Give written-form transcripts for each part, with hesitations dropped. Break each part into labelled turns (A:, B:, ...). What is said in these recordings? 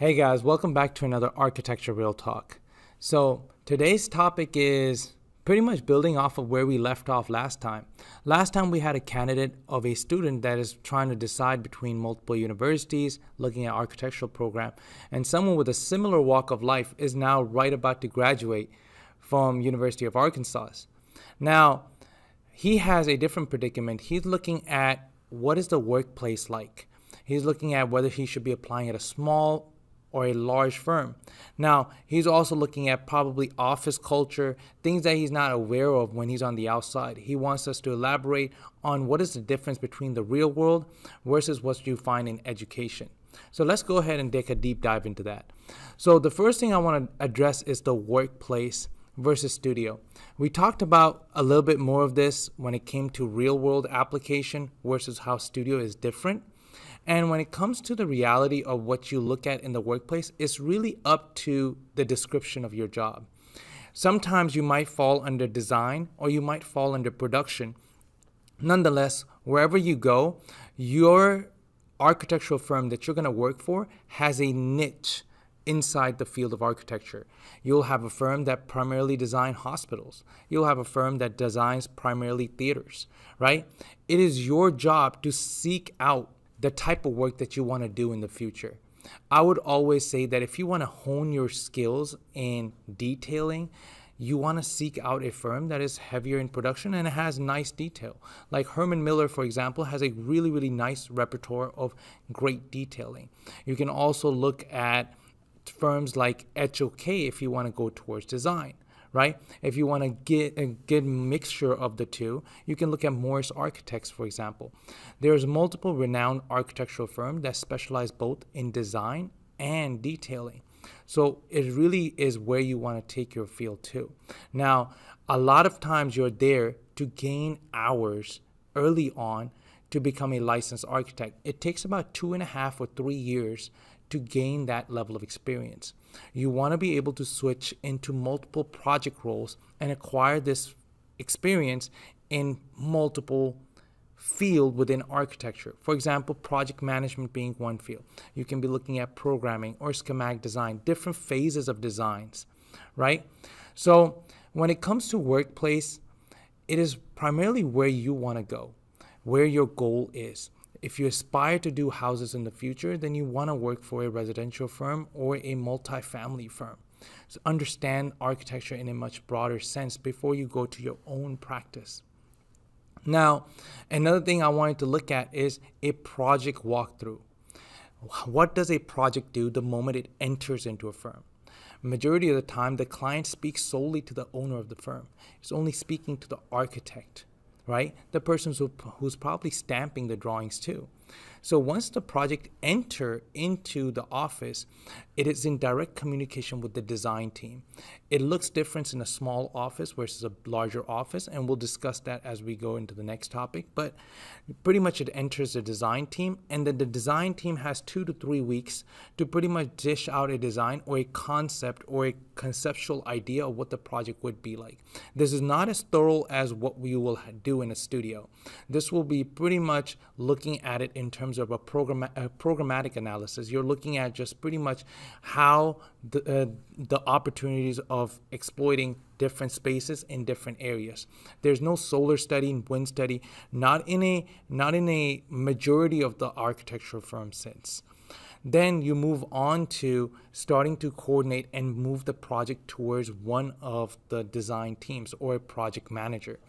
A: Hey guys, welcome back to another Architecture Real Talk. So today's topic is pretty much building off of where we left off last time. Last time we had a candidate of a student that is trying to decide between multiple universities, looking at architectural program, and someone with a similar walk of life is now right about to graduate from University of Arkansas. Now, he has a different predicament. He's looking at what is the workplace like. He's looking at whether he should be applying at a small or a large firm. Now, he's also looking at probably office culture, things that he's not aware of when he's on the outside. He wants us to elaborate on what is the difference between the real world versus what you find in education. So let's go ahead and take a deep dive into that. So the first thing I want to address is the workplace versus studio. We talked about a little bit more of this when it came to real world application versus how studio is different. And when it comes to the reality of what you look at in the workplace, it's really up to the description of your job. Sometimes you might fall under design or you might fall under production. Nonetheless, wherever you go, your architectural firm that you're going to work for has a niche inside the field of architecture. You'll have a firm that primarily designs hospitals. You'll have a firm that designs primarily theaters, right? It is your job to seek out the type of work that you want to do in the future. I would always say that if you want to hone your skills in detailing, you want to seek out a firm that is heavier in production and it has nice detail. Like Herman Miller, for example, has a really, really nice repertoire of great detailing. You can also look at firms like HOK if you want to go towards design. Right? If you want to get a good mixture of the two, you can look at Morris Architects, for example. There's multiple renowned architectural firms that specialize both in design and detailing. So it really is where you want to take your field to. Now, a lot of times you're there to gain hours early on to become a licensed architect. It takes about 2.5 or 3 years to gain that level of experience. You want to be able to switch into multiple project roles and acquire this experience in multiple fields within architecture. For example, project management being one field. You can be looking at programming or schematic design, different phases of designs, right? So when it comes to workplace, it is primarily where you want to go, where your goal is. If you aspire to do houses in the future, then you want to work for a residential firm or a multifamily firm. So understand architecture in a much broader sense before you go to your own practice. Now, another thing I wanted to look at is a project walkthrough. What does a project do the moment it enters into a firm? Majority of the time, the client speaks solely to the owner of the firm. It's only speaking to the architect, right? The person who's probably stamping the drawings too. So once the project enter into the office, it is in direct communication with the design team. It looks different in a small office versus a larger office, and we'll discuss that as we go into the next topic. But pretty much it enters the design team, and then the design team has 2 to 3 weeks to pretty much dish out a design or a concept or a conceptual idea of what the project would be like. This is not as thorough as what we will do in a studio. This will be pretty much looking at it in terms of a programmatic analysis. You're looking at just pretty much how the opportunities of exploiting different spaces in different areas. There's no solar study and wind study, not in a majority of the architectural firm sense. Then you move on to starting to coordinate and move the project towards one of the design teams or a project manager.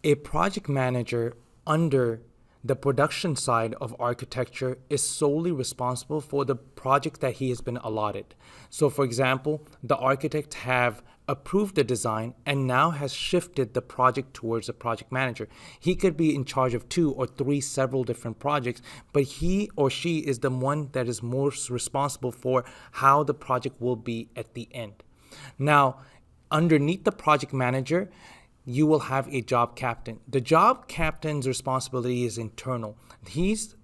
A: A project manager under the production side of architecture is solely responsible for the project that he has been allotted. So for example, the architect have approved the design and now has shifted the project towards the project manager. He could be in charge of 2 or 3 several different projects, but he or she is the one that is most responsible for how the project will be at the end. Now, underneath the project manager, you will have a job captain. The job captain's responsibility is internal. He's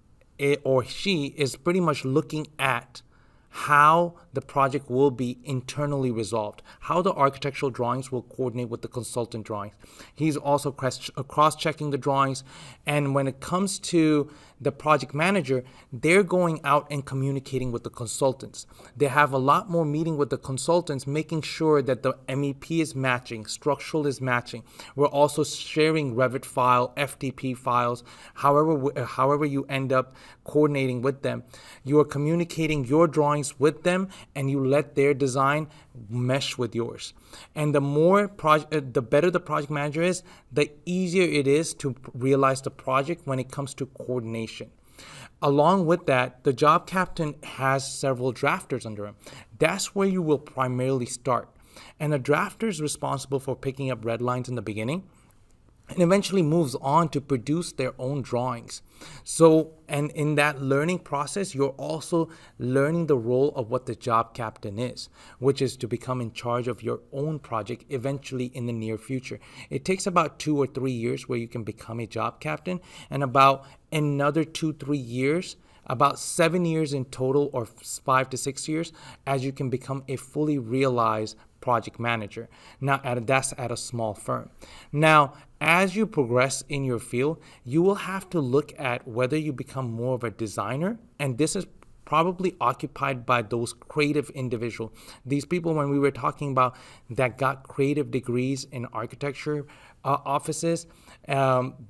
A: or she is pretty much looking at how the project will be internally resolved, how the architectural drawings will coordinate with the consultant drawings. He's also cross-checking the drawings, and when it comes to the project manager, they're going out and communicating with the consultants. They have a lot more meeting with the consultants, making sure that the MEP is matching, structural is matching. We're also sharing Revit file, FTP files, however you end up coordinating with them. You are communicating your drawings with them, and you let their design mesh with yours. And the better the project manager is, the easier it is to realize the project when it comes to coordination. Along with that, the job captain has several drafters under him. That's where you will primarily start. And the drafter is responsible for picking up red lines in the beginning, and eventually moves on to produce their own drawings. So, and in that learning process, you're also learning the role of what the job captain is, which is to become in charge of your own project eventually in the near future. It takes about 2 or 3 years where you can become a job captain, and about another 2-3 years, about 7 years in total, or 5 to 6 years, as you can become a fully realized project manager. Now, that's at a small firm. Now, as you progress in your field, you will have to look at whether you become more of a designer, and this is probably occupied by those creative individuals. These people, when we were talking about that got creative degrees in architecture offices,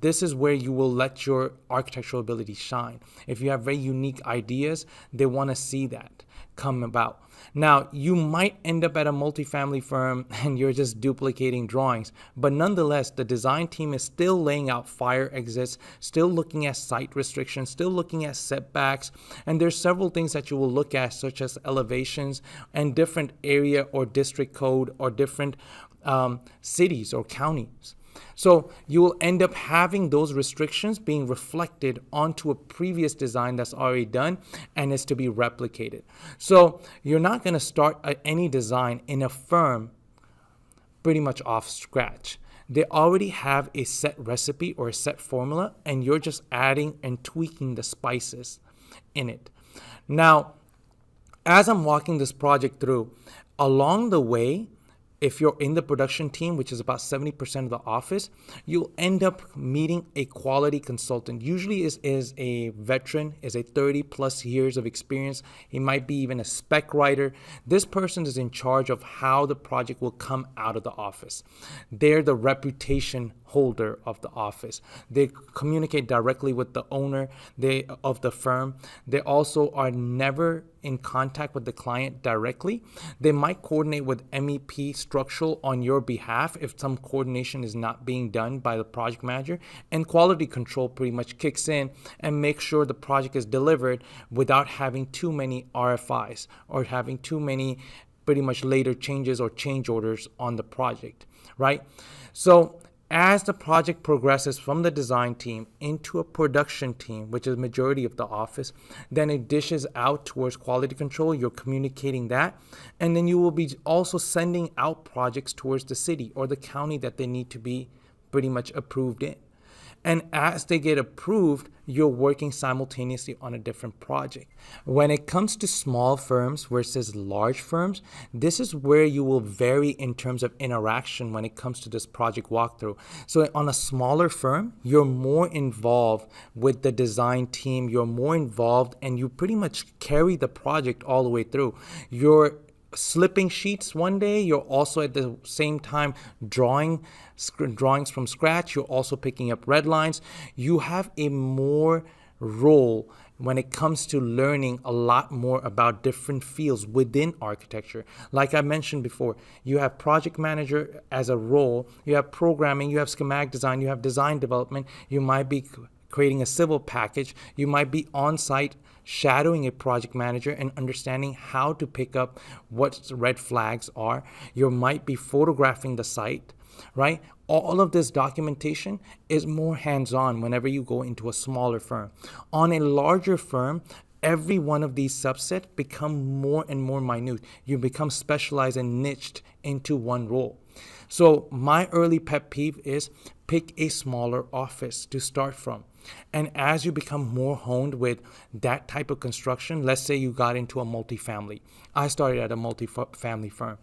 A: this is where you will let your architectural ability shine. If you have very unique ideas, they want to see that come about. Now, you might end up at a multifamily firm and you're just duplicating drawings, but nonetheless, the design team is still laying out fire exits, still looking at site restrictions, still looking at setbacks, and there's several things that you will look at, such as elevations and different area or district code or different cities or counties. So you will end up having those restrictions being reflected onto a previous design that's already done and is to be replicated. So you're not going to start any design in a firm pretty much off scratch. They already have a set recipe or a set formula, and you're just adding and tweaking the spices in it. Now, as I'm walking this project through, along the way, if you're in the production team, which is about 70% of the office, you'll end up meeting a quality consultant. Usually is a veteran, is a 30 plus years of experience. He might be even a spec writer. This person is in charge of how the project will come out of the office. They're the reputation holder of the office. They communicate directly with the owner of the firm. They also are never in contact with the client directly. They might coordinate with MEP structural on your behalf if some coordination is not being done by the project manager, and quality control pretty much kicks in and makes sure the project is delivered without having too many RFIs or having too many pretty much later changes or change orders on the project, right? So as the project progresses from the design team into a production team, which is the majority of the office, then it dishes out towards quality control. You're communicating that. And then you will be also sending out projects towards the city or the county that they need to be pretty much approved in. And as they get approved, you're working simultaneously on a different project. When it comes to small firms versus large firms, this is where you will vary in terms of interaction when it comes to this project walkthrough. So on a smaller firm, you're more involved with the design team, you're more involved, and you pretty much carry the project all the way through. You're slipping sheets one day, you're also at the same time drawings from scratch, you're also picking up red lines. You have a more role when it comes to learning a lot more about different fields within architecture. Like I mentioned before, you have project manager as a role, you have programming, you have schematic design, you have design development, you might be creating a civil package, you might be on site shadowing a project manager and understanding how to pick up what red flags are. You might be photographing the site, right? All of this documentation is more hands-on whenever you go into a smaller firm. On a larger firm, every one of these subsets become more and more minute. You become specialized and niched into one role. So my early pet peeve is pick a smaller office to start from. And as you become more honed with that type of construction, let's say you got into a multifamily. I started at a multifamily firm.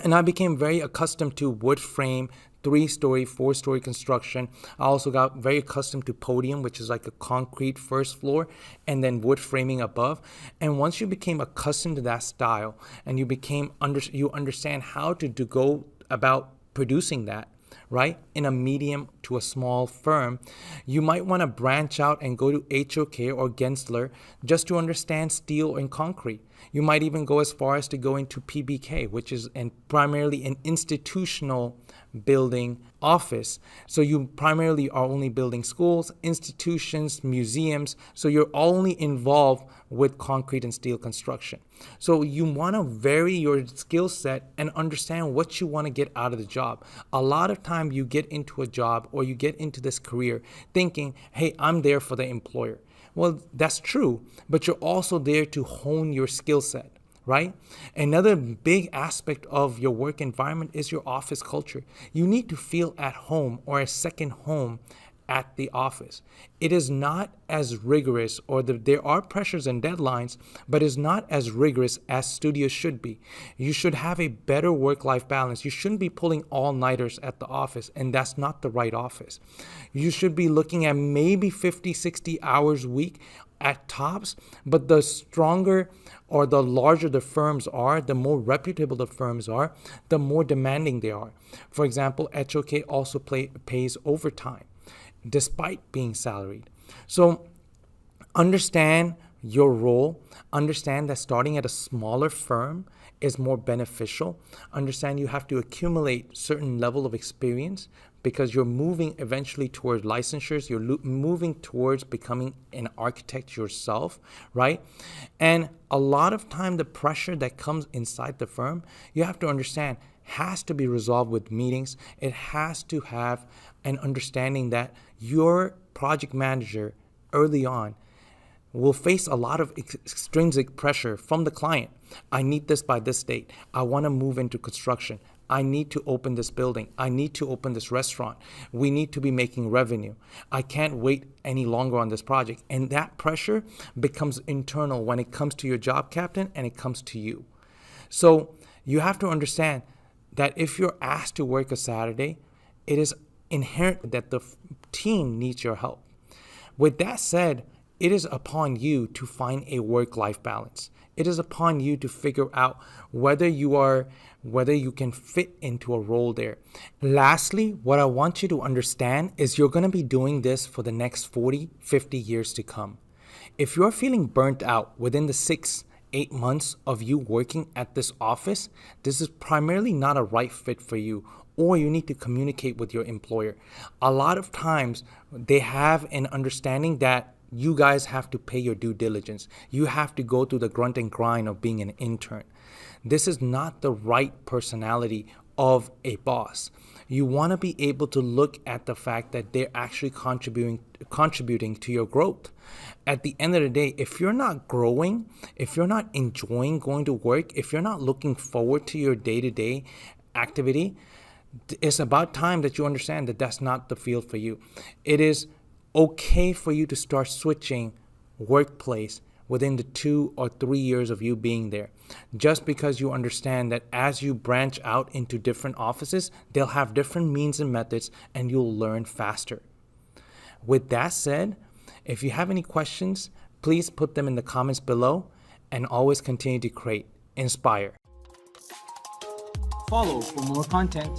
A: And I became very accustomed to wood frame, 3-story, 4-story construction. I also got very accustomed to podium, which is like a concrete first floor, and then wood framing above. And once you became accustomed to that style, and you understand how to go about producing that, right, in a medium to a small firm, you might want to branch out and go to HOK or Gensler just to understand steel and concrete. You might even go as far as to go into PBK, which is primarily an institutional building office. So you primarily are only building schools, institutions, museums. So you're only involved with concrete and steel construction. So you want to vary your skill set and understand what you want to get out of the job. A lot of time you get into a job or you get into this career thinking, hey, I'm there for the employer. Well, that's true, but you're also there to hone your skill set, right? Another big aspect of your work environment is your office culture. You need to feel at home or a second home at the office. It is not as rigorous, or there are pressures and deadlines, but it's not as rigorous as studios should be. You should have a better work-life balance. You shouldn't be pulling all-nighters at the office, and that's not the right office. You should be looking at maybe 50, 60 hours a week at tops, but the stronger or the larger the firms are, the more reputable the firms are, the more demanding they are. For example, HOK also pays overtime despite being salaried. So understand your role, understand that starting at a smaller firm is more beneficial. Understand you have to accumulate certain level of experience because you're moving eventually towards licensures. You're moving towards becoming an architect yourself, right? And a lot of time, the pressure that comes inside the firm, you have to understand, has to be resolved with meetings. It has to have an understanding that your project manager early on will face a lot of extrinsic pressure from the client. I need this by this date. I want to move into construction. I need to open this building. I need to open this restaurant. We need to be making revenue. I can't wait any longer on this project. And that pressure becomes internal when it comes to your job captain and it comes to you. So you have to understand that if you're asked to work a Saturday, it is inherent that the team needs your help. With that said, it is upon you to find a work-life balance. It is upon you to figure out whether you can fit into a role there. Lastly, what I want you to understand is you're going to be doing this for the next 40, 50 years to come. If you're feeling burnt out within the 6-8 months of you working at this office, this is primarily not a right fit for you, or you need to communicate with your employer. A lot of times they have an understanding that you guys have to pay your due diligence. You have to go through the grunt and grind of being an intern. This is not the right personality of a boss. You want to be able to look at the fact that they're actually contributing to your growth. At the end of the day, if you're not growing, if you're not enjoying going to work, if you're not looking forward to your day-to-day activity, it's about time that you understand that that's not the field for you. It is okay for you to start switching workplace within the 2 or 3 years of you being there. Just because you understand that as you branch out into different offices, they'll have different means and methods and you'll learn faster. With that said, if you have any questions, please put them in the comments below and always continue to create, inspire. Follow for more content.